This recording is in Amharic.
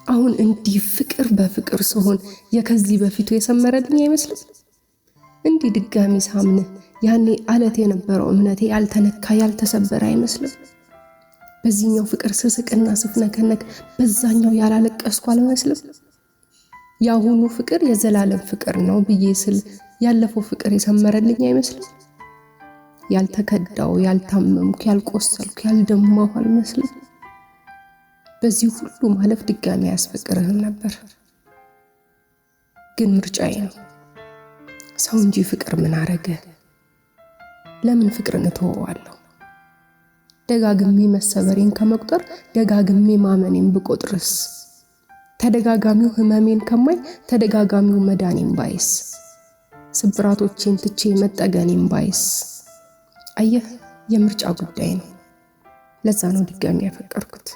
አሁን እንዲህ ፍቅር በፍቅር ሲሆን የከዚህ በፊቱ የሰመረልኝ አይመስልም። እንዲህ ድጋሚ ሳምንህ ያኔ አለት የነበረው እምነቴ ያልተነካ ያልተሰበረ አይመስልም። በዚህኛው ፍቅር ስስቅና ስፍነከነክ በዛኛው ያላለቀስኩ አልመስልም። ያሁኑ ፍቅር የዘላለም ፍቅር ነው ብዬ ስል ያለፈው ፍቅር የሰመረልኝ አይመስልም። ያልተከዳው ያልታመምኩ ያልቆሰልኩ ያልደማሁ አልመስልም። በዚህ ሁሉ ማለፍ ድጋሚ አያስፈቅርህም ነበር። ግን ምርጫዬ ነው። ሰው እንጂ ፍቅር ምን አረገ? ለምን ፍቅርን እተወዋለሁ? ደጋግሜ መሰበሬን ከመቁጠር ደጋግሜ ማመኔን ብቆጥርስ? ተደጋጋሚው ህመሜን ከማይ ተደጋጋሚው መዳኔን ባይስ? ስብራቶቼን ትቼ መጠገኔን ባይስ? አየህ፣ የምርጫ ጉዳይ ነው። ለዛ ነው ድጋሚ ያፈቀርኩት።